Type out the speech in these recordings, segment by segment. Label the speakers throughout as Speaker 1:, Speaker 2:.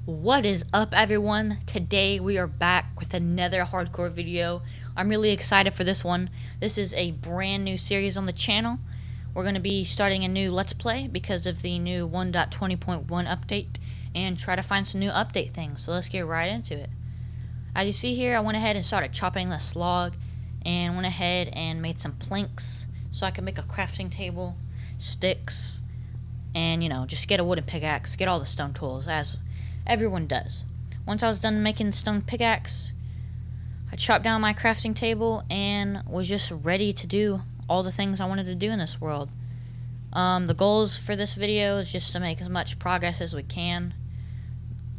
Speaker 1: What is up, everyone? Today we are back with another hardcore video. I'm really excited for this one. This is a brand new series on the channel. We're going to be starting a new Let's Play because of the new 1.20.1 update and try to find some new update things. So let's get right into it. As you see here, I went ahead and started chopping this log and went ahead and made some planks so I can make a crafting table, sticks, and just get a wooden pickaxe, get all the stone tools as everyone does. Once I was done making the stone pickaxe, I chopped down my crafting table and was just ready to do all the things I wanted to do in this world. The goals for this video is just to make as much progress as we can.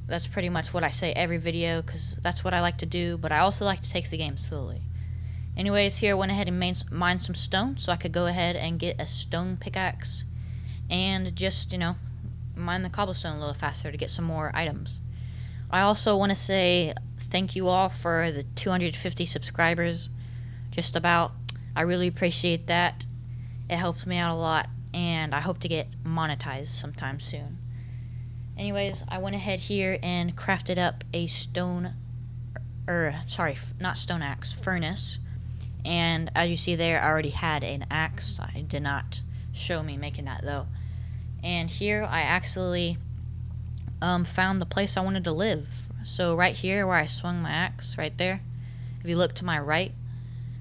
Speaker 1: That's pretty much what I say every video because that's what I like to do, but I also like to take the game slowly. Anyways, here I went ahead and mined some stone so I could go ahead and get a stone pickaxe and just, mine the cobblestone a little faster to get some more items. I also want to say thank you all for the 250 subscribers. Just about. I really appreciate that. It helps me out a lot, and I hope to get monetized sometime soon. Anyways, I went ahead here and crafted up a not stone axe, furnace. And as you see there, I already had an axe. I did not show me making that though. And here I actually found the place I wanted to live. So right here where I swung my axe, right there, if you look to my right,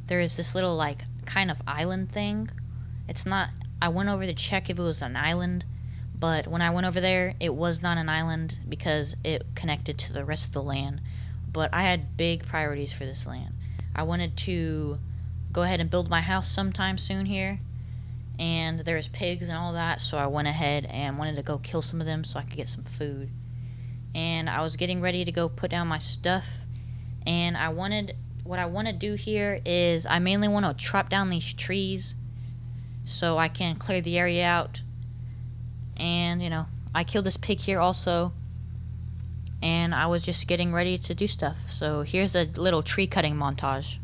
Speaker 1: there is this little like kind of island thing. It's not, I went over to check if it was an island, but when I went over there it was not an island because it connected to the rest of the land. But I had big priorities for this land. I wanted to go ahead and build my house sometime soon here, and there's pigs and all that, so I went ahead and wanted to go kill some of them so I could get some food. And I was getting ready to go put down my stuff, and what I want to do here is I mainly want to chop down these trees so I can clear the area out. And I killed this pig here also, and I was just getting ready to do stuff. So here's a little tree cutting montage.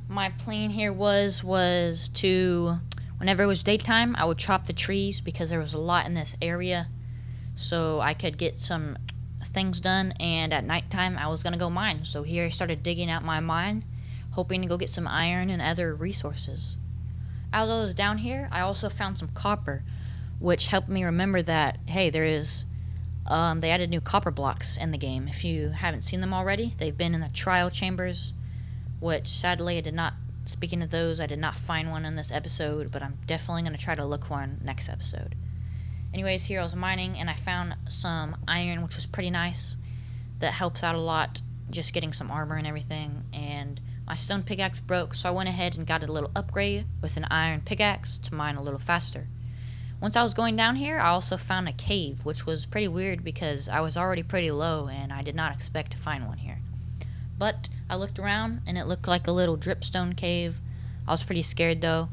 Speaker 1: My plan here was to, whenever it was daytime, I would chop the trees because there was a lot in this area, so I could get some things done. And at nighttime I was gonna go mine. So here I started digging out my mine, hoping to go get some iron and other resources. As I was down here, I also found some copper, which helped me remember that hey, there is they added new copper blocks in the game. If you haven't seen them already, they've been in the trial chambers, which sadly I did not, speaking of those, I did not find one in this episode, but I'm definitely going to try to look one next episode. Anyways, here I was mining and I found some iron, which was pretty nice. That helps out a lot, just getting some armor and everything. And my stone pickaxe broke, so I went ahead and got a little upgrade with an iron pickaxe to mine a little faster. Once I was going down here, I also found a cave, which was pretty weird because I was already pretty low and I did not expect to find one here. But I looked around and it looked like a little dripstone cave. I was pretty scared though.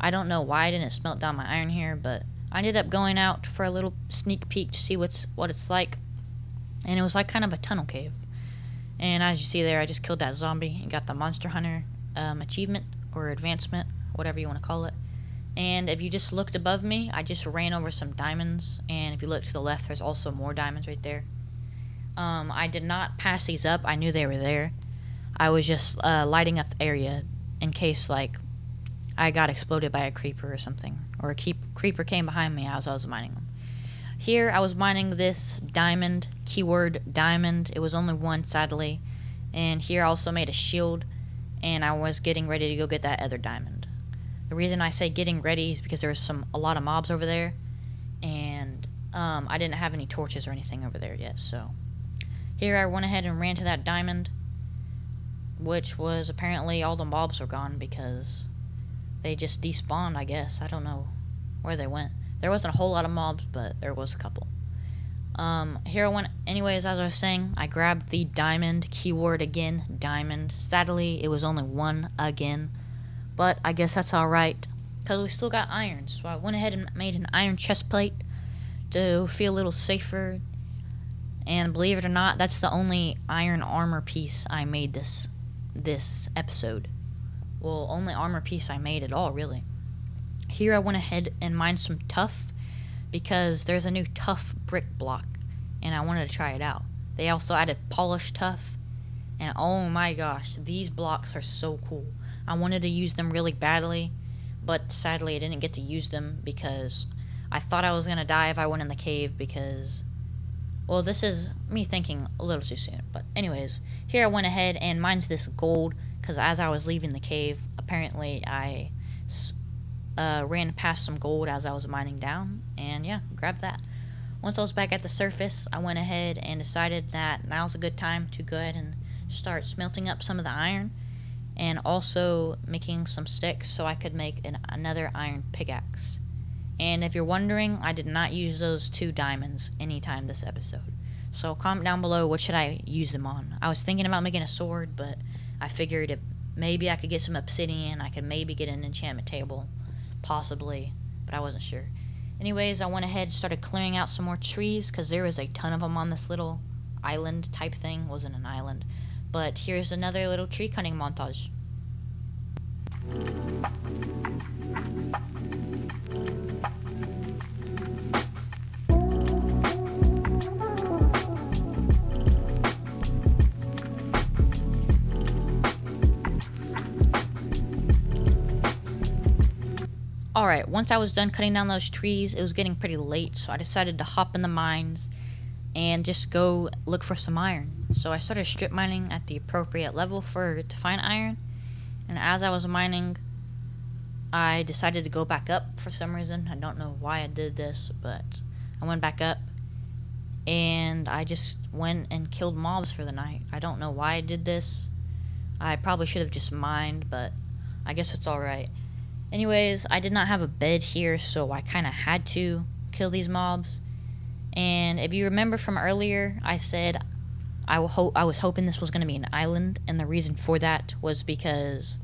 Speaker 1: I don't know why I didn't smelt down my iron here, but I ended up going out for a little sneak peek to see what it's like. And it was like kind of a tunnel cave. And as you see there, I just killed that zombie and got the Monster Hunter achievement or advancement, whatever you want to call it. And if you just looked above me, I just ran over some diamonds. And if you look to the left, there's also more diamonds right there. I did not pass these up. I knew they were there. I was just lighting up the area in case like I got exploded by a creeper or something, or a creeper came behind me as I was mining them. Here I was mining this diamond, keyword diamond. It was only one, sadly. And here I also made a shield, and I was getting ready to go get that other diamond. The reason I say getting ready is because there was a lot of mobs over there, and I didn't have any torches or anything over there yet. So here I went ahead and ran to that diamond, which was apparently all the mobs were gone because they just despawned, I guess. I don't know where they went. There wasn't a whole lot of mobs, but there was a couple. Here I went, anyways, as I was saying, I grabbed the diamond, keyword again, diamond. Sadly, it was only one again, but I guess that's alright, because we still got iron, so I went ahead and made an iron chest plate to feel a little safer, and believe it or not, that's the only iron armor piece I made this episode. Well, only armor piece I made at all, really. Here I went ahead and mined some tuff, because there's a new tough brick block and I wanted to try it out. They also added polished tough, and oh my gosh, these blocks are so cool. I wanted to use them really badly, but sadly I didn't get to use them because I thought I was gonna die if I went in the cave, because, well, this is me thinking a little too soon. But anyways, here I went ahead and mined this gold, because as I was leaving the cave, apparently I ran past some gold as I was mining down, and yeah, grabbed that. Once I was back at the surface, I went ahead and decided that now's a good time to go ahead and start smelting up some of the iron, and also making some sticks so I could make another iron pickaxe. And if you're wondering, I did not use those 2 diamonds anytime this episode. So comment down below, what should I use them on? I was thinking about making a sword, but I figured if maybe I could get some obsidian, I could maybe get an enchantment table. Possibly, but I wasn't sure. Anyways, I went ahead and started clearing out some more trees, because there was a ton of them on this little island type thing. Wasn't an island, but here's another little tree cutting montage. Alright, once I was done cutting down those trees, it was getting pretty late, so I decided to hop in the mines and just go look for some iron. So I started strip mining at the appropriate level to find iron, and as I was mining, I decided to go back up for some reason. I don't know why I did this, but I went back up, and I just went and killed mobs for the night. I don't know why I did this. I probably should have just mined, but I guess it's alright. Anyways, I did not have a bed here, so I kind of had to kill these mobs. And if you remember from earlier, I said I was hoping this was going to be an island, and the reason for that was because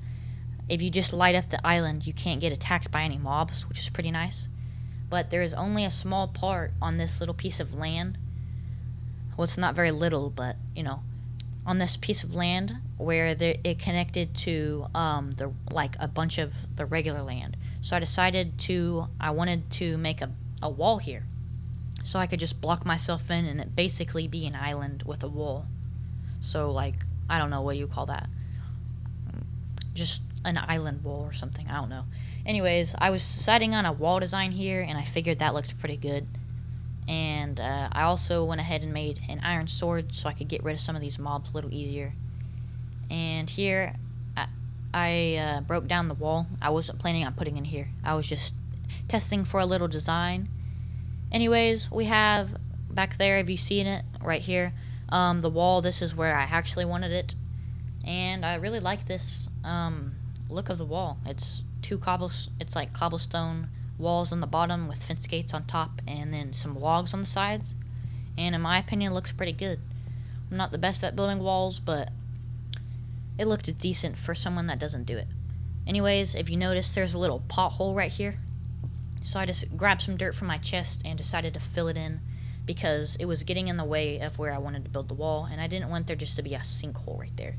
Speaker 1: if you just light up the island, you can't get attacked by any mobs, which is pretty nice. But there is only a small part on this little piece of land. Well, it's not very little, but, you know, on this piece of land where it connected to a bunch of the regular land. So I wanted to make a wall here, so I could just block myself in and it basically be an island with a wall. So, like, I don't know what you call that, just an island wall or something, I don't know. Anyways, I was deciding on a wall design here, and I figured that looked pretty good. And I also went ahead and made an iron sword so I could get rid of some of these mobs a little easier. And here I broke down the wall. I wasn't planning on putting in here. I was just testing for a little design. Anyways, we have back there, have you seen it right here, the wall. This is where I actually wanted it, and I really like this look of the wall. It's it's like cobblestone walls on the bottom with fence gates on top, and then some logs on the sides, and in my opinion it looks pretty good. I'm not the best at building walls, but it looked decent for someone that doesn't do it. Anyways, if you notice, there's a little pothole right here, so I just grabbed some dirt from my chest and decided to fill it in, because it was getting in the way of where I wanted to build the wall, and I didn't want there just to be a sinkhole right there.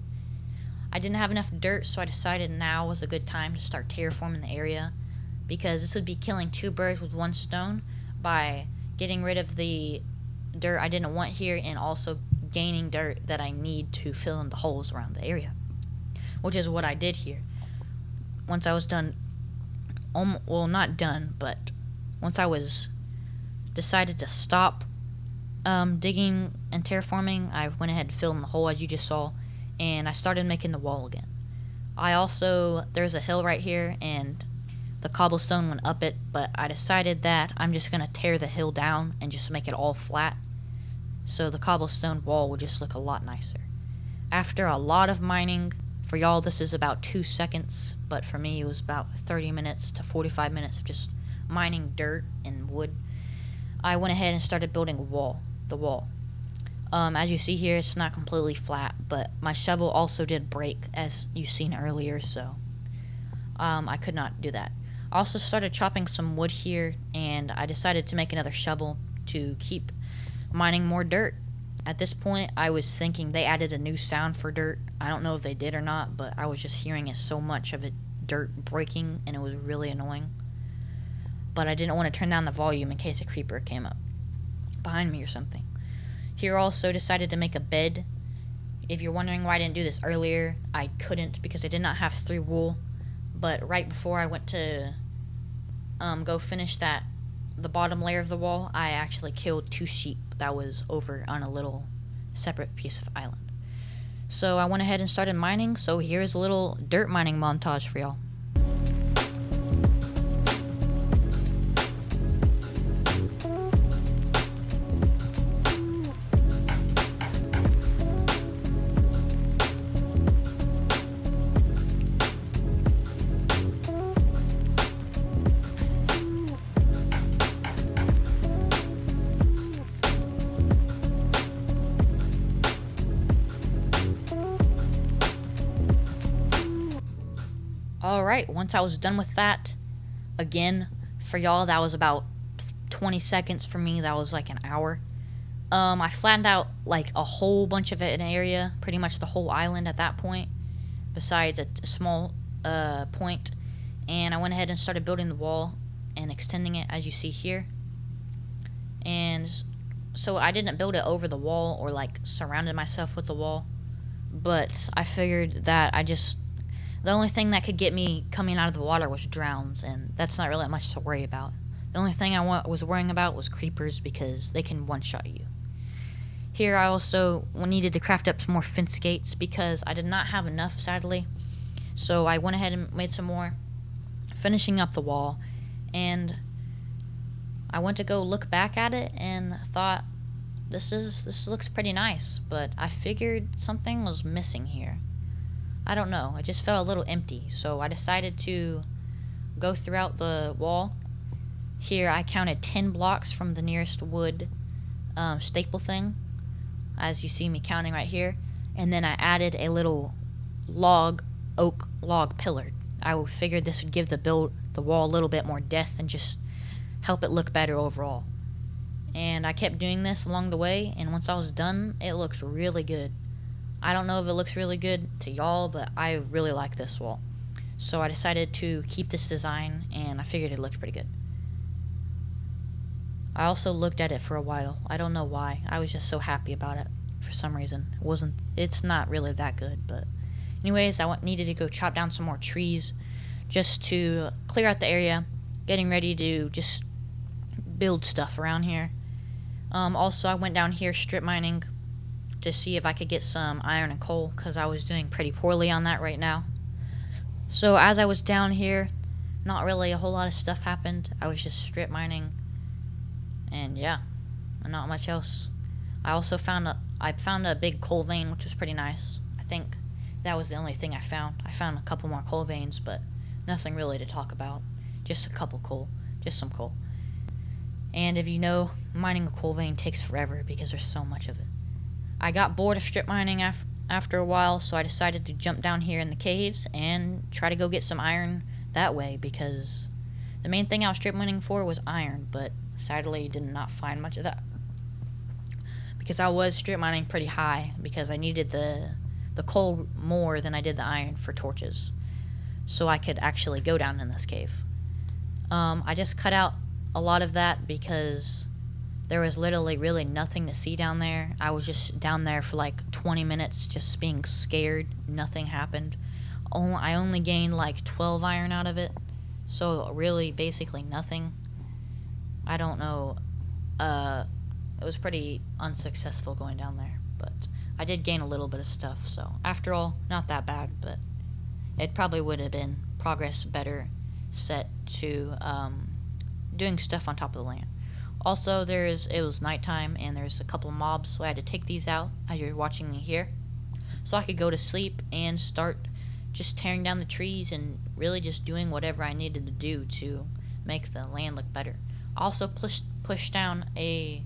Speaker 1: I didn't have enough dirt, so I decided now was a good time to start terraforming the area, because this would be killing 2 birds with 1 stone by getting rid of the dirt I didn't want here, and also gaining dirt that I need to fill in the holes around the area, which is what I did here. Once I was done, well, not done, but once I was decided to stop digging and terraforming, I went ahead and filled in the hole as you just saw, and I started making the wall again. There's a hill right here, and the cobblestone went up it, but I decided that I'm just going to tear the hill down and just make it all flat, so the cobblestone wall will just look a lot nicer. After a lot of mining, for y'all this is about 2 seconds, but for me it was about 30 minutes to 45 minutes of just mining dirt and wood, I went ahead and started building a wall. the wall. As you see here, it's not completely flat, but my shovel also did break, as you've seen earlier, so I could not do that. I also started chopping some wood here, and I decided to make another shovel to keep mining more dirt. At this point, I was thinking they added a new sound for dirt. I don't know if they did or not, but I was just hearing it so much of it dirt breaking, and it was really annoying. But I didn't want to turn down the volume in case a creeper came up behind me or something. Here also decided to make a bed. If you're wondering why I didn't do this earlier, I couldn't because I did not have 3 wool. But right before I went to go finish the bottom layer of the wall, I actually killed 2 sheep that was over on a little separate piece of island. So I went ahead and started mining, so here's a little dirt mining montage for y'all. Alright, once I was done with that, again, for y'all, that was about 20 seconds. For me, that was like an hour. I flattened out like a whole bunch of it in an area, pretty much the whole island at that point, besides a small point. And I went ahead and started building the wall and extending it, as you see here. And so I didn't build it over the wall or like surrounded myself with the wall, but I figured that the only thing that could get me coming out of the water was drowns, and that's not really much to worry about. The only thing I was worrying about was creepers, because they can one-shot you. Here I also needed to craft up some more fence gates because I did not have enough, sadly. So I went ahead and made some more, finishing up the wall, and I went to go look back at it and thought, this looks pretty nice, but I figured something was missing here. I don't know, it just felt a little empty, so I decided to go throughout the wall. Here I counted 10 blocks from the nearest wood staple thing, as you see me counting right here, and then I added a little oak log pillar. I figured this would give the wall a little bit more depth and just help it look better overall. And I kept doing this along the way, and once I was done, it looked really good. I don't know if it looks really good to y'all, but I really like this wall. So I decided to keep this design, and I figured it looked pretty good. I also looked at it for a while. I don't know why. I was just so happy about it for some reason. It's not really that good, but anyways, I needed to go chop down some more trees just to clear out the area, getting ready to just build stuff around here. Also, I went down here strip mining to see if I could get some iron and coal, because I was doing pretty poorly on that right now. So as I was down here, not really a whole lot of stuff happened. I was just strip mining, and yeah, not much else. I also found a big coal vein, which was pretty nice. I think that was the only thing I found. I found a couple more coal veins, but nothing really to talk about. Just some coal. And if you know, mining a coal vein takes forever because there's so much of it. I got bored of strip mining after a while, so I decided to jump down here in the caves and try to go get some iron that way, because the main thing I was strip mining for was iron, but sadly did not find much of that. Because I was strip mining pretty high, because I needed the coal more than I did the iron for torches, so I could actually go down in this cave. I just cut out a lot of that because there was literally really nothing to see down there. I was just down there for like 20 minutes just being scared. Nothing happened. I only gained like 12 iron out of it. So really basically nothing. I don't know. It was pretty unsuccessful going down there. But I did gain a little bit of stuff. So after all, not that bad. But it probably would have been progress better set to doing stuff on top of the land. Also, it was nighttime, and there's a couple of mobs, so I had to take these out, as you're watching me here, so I could go to sleep and start just tearing down the trees and really just doing whatever I needed to do to make the land look better. I also pushed down a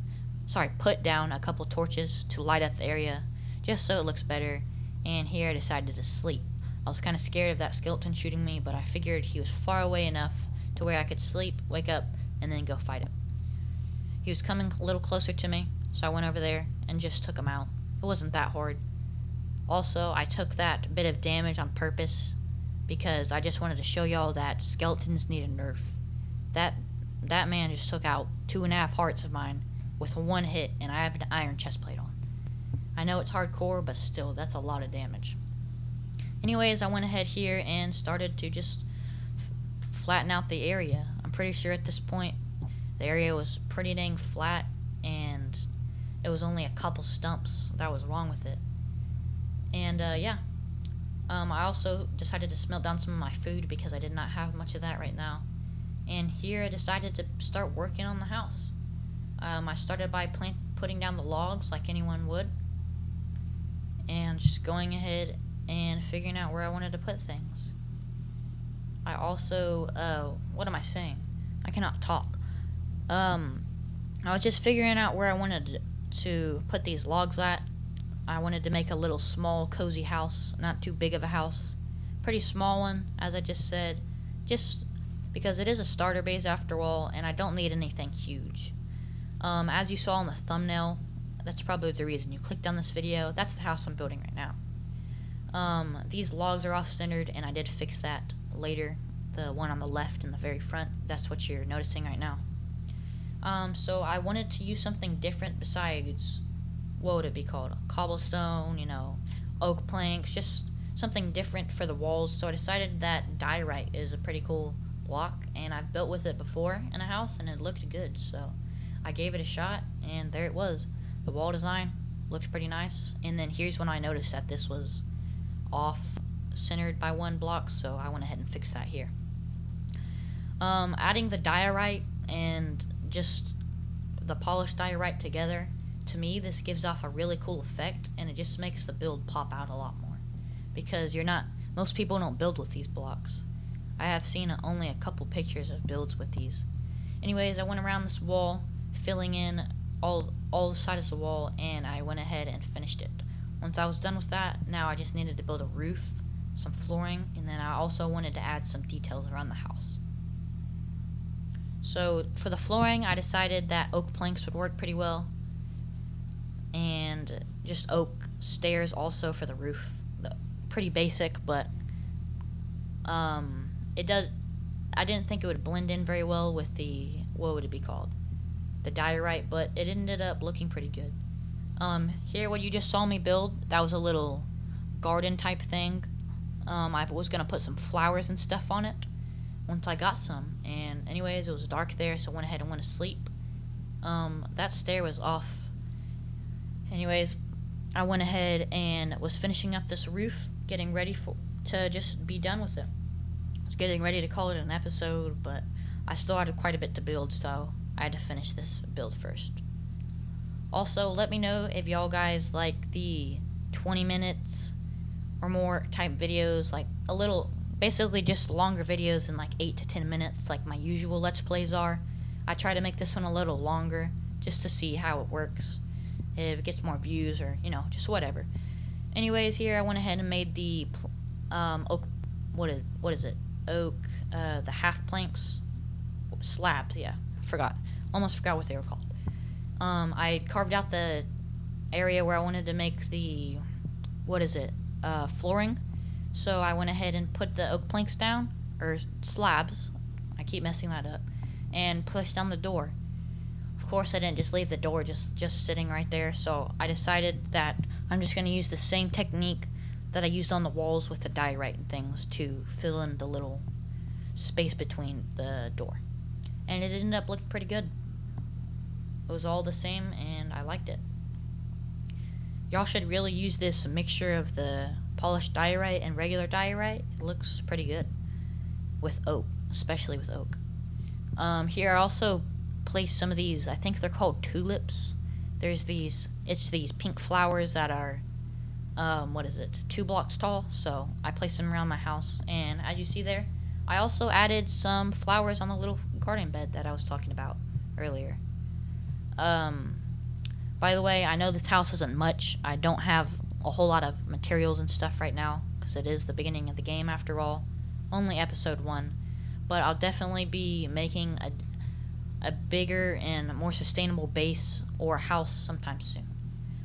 Speaker 1: put down a couple torches to light up the area, just so it looks better. And here I decided to sleep. I was kind of scared of that skeleton shooting me, but I figured he was far away enough to where I could sleep, wake up, and then go fight him. He was coming a little closer to me, so I went over there and just took him out. It wasn't that hard. Also, I took that bit of damage on purpose because I just wanted to show y'all that skeletons need a nerf. That man just took out 2.5 hearts of mine with one hit, and I have an iron chestplate on. I know it's hardcore, but still, that's a lot of damage. Anyways, I went ahead here and started to just flatten out the area. I'm pretty sure at this point the area was pretty dang flat, and it was only a couple stumps that was wrong with it. And yeah, I also decided to smelt down some of my food because I did not have much of that right now. And here I decided to start working on the house. I started by putting down the logs like anyone would, and just going ahead and figuring out where I wanted to put things. I also, what am I saying? I cannot talk. I was just figuring out where I wanted to put these logs at. I wanted to make a little small cozy house, not too big of a house. Pretty small one, as I just said, just because it is a starter base after all, and I don't need anything huge. As you saw in the thumbnail, that's probably the reason you clicked on this video. That's the house I'm building right now. These logs are off-centered, and I did fix that later. The one on the left in the very front, that's what you're noticing right now. So I wanted to use something different besides, what would it be called? Cobblestone, you know, oak planks, just something different for the walls. So I decided that diorite is a pretty cool block, and I've built with it before in a house, and it looked good. So I gave it a shot, and there it was. The wall design looked pretty nice. And then here's when I noticed that this was off centered by one block, so I went ahead and fixed that here. Adding the diorite and just the polished diorite together, to me this gives off a really cool effect, and it just makes the build pop out a lot more, because most people don't build with these blocks. I have seen only a couple pictures of builds with these. Anyways, I went around this wall filling in all the sides of the wall, and I went ahead and finished it. Once I was done with that, now I just needed to build a roof, some flooring, and then I also wanted to add some details around the house. So for the flooring, I decided that oak planks would work pretty well, and just oak stairs also for the roof. Pretty basic, but it does. I didn't think it would blend in very well with the, what would it be called, the diorite, but it ended up looking pretty good. Here, what you just saw me build, that was a little garden type thing. I was gonna put some flowers and stuff on it once I got some, and anyways, it was dark there, so I went ahead and went to sleep. That stair was off. Anyways, I went ahead and was finishing up this roof, getting ready to just be done with it. I was getting ready to call it an episode, but I still had quite a bit to build, so I had to finish this build first. Also, let me know if y'all guys like the 20 minutes or more type videos, like a little, basically just longer videos in like 8 to 10 minutes like my usual Let's Plays are. I try to make this one a little longer just to see how it works, if it gets more views, or, you know, just whatever. Anyways, here I went ahead and made the oak, what is it? Oak, the half planks, slabs, yeah, almost forgot what they were called. I carved out the area where I wanted to make the, flooring. So I went ahead and put the oak planks down, or slabs, I keep messing that up, and pushed down the door. Of course, I didn't just leave the door just sitting right there, so I decided that I'm just going to use the same technique that I used on the walls with the diorite and things to fill in the little space between the door. And it ended up looking pretty good. It was all the same, and I liked it. Y'all should really use this mixture of the polished diorite and regular diorite. It looks pretty good with oak, especially with oak. Here I also placed some of these, I think they're called tulips. It's these pink flowers that are, 2 blocks tall, so I placed them around my house, and as you see there, I also added some flowers on the little garden bed that I was talking about earlier. By the way, I know this house isn't much. I don't have a whole lot of materials and stuff right now because it is the beginning of the game after all. Only episode 1. But I'll definitely be making a bigger and more sustainable base or house sometime soon.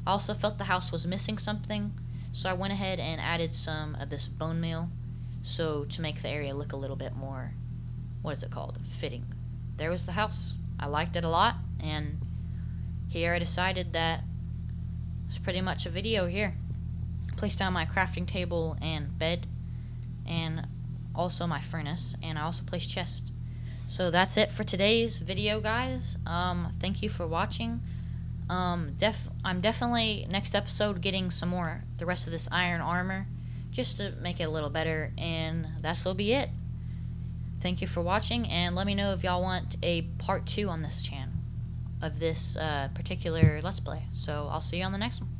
Speaker 1: I also felt the house was missing something, so I went ahead and added some of this bone meal so to make the area look a little bit more, what is it called, fitting. There was the house. I liked it a lot, and here I decided that it's pretty much a video here. Placed down my crafting table and bed, and also my furnace, and I also placed chest. So that's it for today's video, guys. Thank you for watching. I'm definitely next episode getting some more the rest of this iron armor just to make it a little better, and that'll be it. Thank you for watching, and let me know if y'all want a part 2 on this channel of this particular let's play. So I'll see you on the next one.